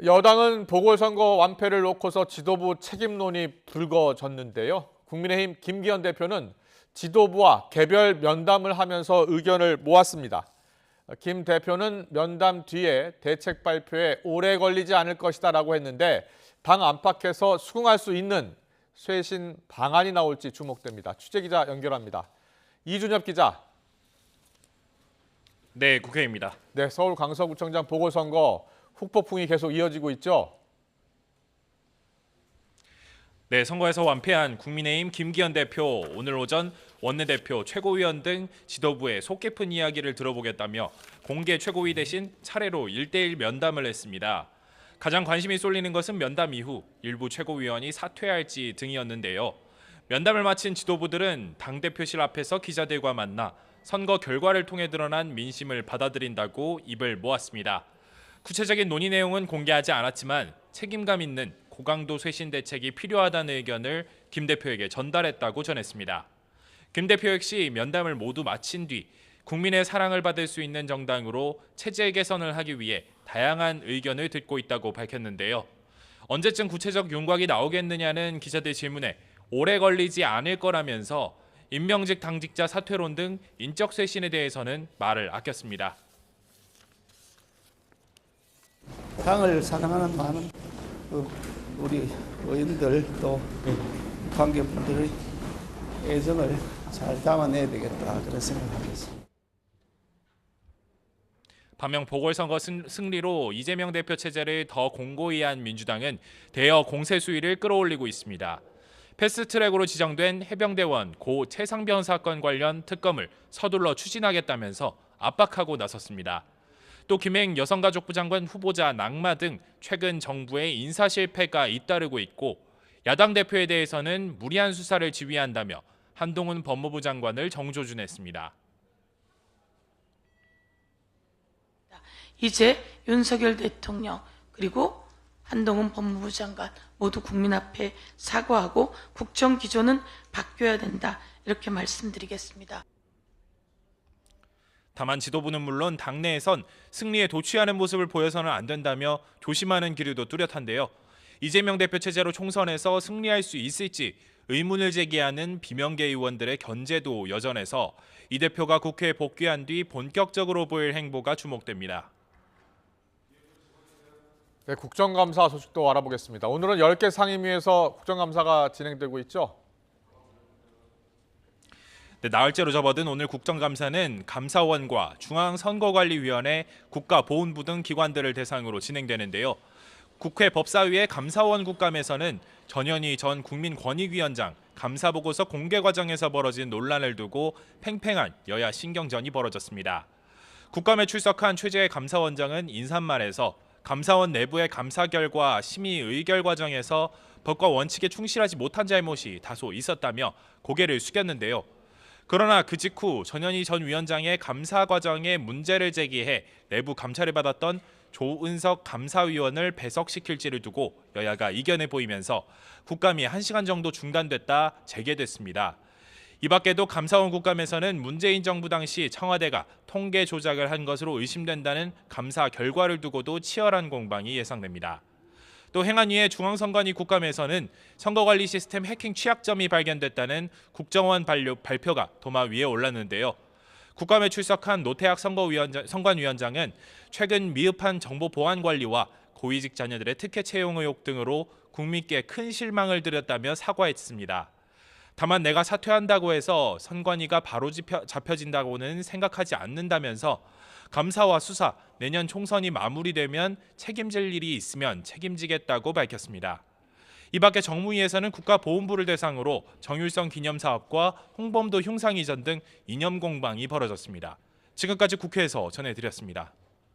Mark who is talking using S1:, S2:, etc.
S1: 여당은 보궐선거 완패를 놓고서 지도부 책임론이 불거졌는데요. 국민의힘 김기현 대표는 지도부와 개별 면담을 하면서 의견을 모았습니다. 김 대표는 면담 뒤에 대책 발표에 오래 걸리지 않을 것이다라고 했는데 당 안팎에서 수긍할 수 있는 쇄신 방안이 나올지 주목됩니다. 취재기자 연결합니다. 이준엽 기자.
S2: 네, 국회입니다.
S1: 네, 서울 강서구청장 보궐선거 후폭풍이 계속 이어지고 있죠.
S2: 네, 선거에서 완패한 국민의힘 김기현 대표, 오늘 오전 원내대표, 최고위원 등 지도부의 속 깊은 이야기를 들어보겠다며 공개 최고위 대신 차례로 1대1 면담을 했습니다. 가장 관심이 쏠리는 것은 면담 이후 일부 최고위원이 사퇴할지 등이었는데요. 면담을 마친 지도부들은 당대표실 앞에서 기자들과 만나 선거 결과를 통해 드러난 민심을 받아들인다고 입을 모았습니다. 구체적인 논의 내용은 공개하지 않았지만 책임감 있는 고강도 쇄신 대책이 필요하다는 의견을 김 대표에게 전달했다고 전했습니다. 김 대표 역시 면담을 모두 마친 뒤 국민의 사랑을 받을 수 있는 정당으로 체제 개선을 하기 위해 다양한 의견을 듣고 있다고 밝혔는데요. 언제쯤 구체적 윤곽이 나오겠느냐는 기자들 질문에 오래 걸리지 않을 거라면서 임명직 당직자 사퇴론 등 인적 쇄신에 대해서는 말을 아꼈습니다.
S3: 당을 사랑하는 많은 우리 의원들 또 관계분들의 애정을 잘 담아내야 되겠다 그런 생각하고 있습니다.
S2: 반면 보궐선거 승리로 이재명 대표 체제를 더 공고히 한 민주당은 대여 공세 수위를 끌어올리고 있습니다. 패스트트랙으로 지정된 해병대원 고 최상병 사건 관련 특검을 서둘러 추진하겠다면서 압박하고 나섰습니다. 또 김행 여성가족부 장관 후보자 낙마 등 최근 정부의 인사 실패가 잇따르고 있고 야당 대표에 대해서는 무리한 수사를 지휘한다며 한동훈 법무부 장관을 정조준했습니다.
S4: 이제 윤석열 대통령 그리고 한동훈 법무부 장관 모두 국민 앞에 사과하고 국정 기조는 바뀌어야 된다 이렇게 말씀드리겠습니다.
S2: 다만 지도부는 물론 당내에선 승리에 도취하는 모습을 보여서는 안 된다며 조심하는 기류도 뚜렷한데요. 이재명 대표 체제로 총선에서 승리할 수 있을지 의문을 제기하는 비명계 의원들의 견제도 여전해서 이 대표가 국회에 복귀한 뒤 본격적으로 보일 행보가 주목됩니다.
S1: 네, 국정감사 소식도 알아보겠습니다. 오늘은 10개 상임위에서 국정감사가 진행되고 있죠.
S2: 네, 나흘째로 접어든 오늘 국정감사는 감사원과 중앙선거관리위원회, 국가보훈부 등 기관들을 대상으로 진행되는데요. 국회 법사위의 감사원 국감에서는 전현희 전 국민권익위원장 감사보고서 공개 과정에서 벌어진 논란을 두고 팽팽한 여야 신경전이 벌어졌습니다. 국감에 출석한 최재해 감사원장은 인사말에서 감사원 내부의 감사 결과 심의 의결 과정에서 법과 원칙에 충실하지 못한 잘못이 다소 있었다며 고개를 숙였는데요. 그러나 그 직후 전현희 전 위원장의 감사 과정에 문제를 제기해 내부 감찰을 받았던 조은석 감사위원을 배석시킬지를 두고 여야가 이견을 보이면서 국감이 1시간 정도 중단됐다 재개됐습니다. 이 밖에도 감사원 국감에서는 문재인 정부 당시 청와대가 통계 조작을 한 것으로 의심된다는 감사 결과를 두고도 치열한 공방이 예상됩니다. 또 행안위의 중앙선관위 국감에서는 선거관리 시스템 해킹 취약점이 발견됐다는 국정원 발표가 도마 위에 올랐는데요. 국감에 출석한 노태학 선관위원장은 최근 미흡한 정보 보안 관리와 고위직 자녀들의 특혜 채용 의혹 등으로 국민께 큰 실망을 드렸다며 사과했습니다. 다만 내가 사퇴한다고 해서 선관위가 바로 잡혀진다고는 생각하지 않는다면서 감사와 수사, 내년 총선이 마무리되면 책임질 일이 있으면 책임지겠다고 밝혔습니다. 이 밖에 정무위에서는 국가보훈부를 대상으로 정율성 기념사업과 홍범도 흉상 이전 등 이념 공방이 벌어졌습니다. 지금까지 국회에서 전해드렸습니다.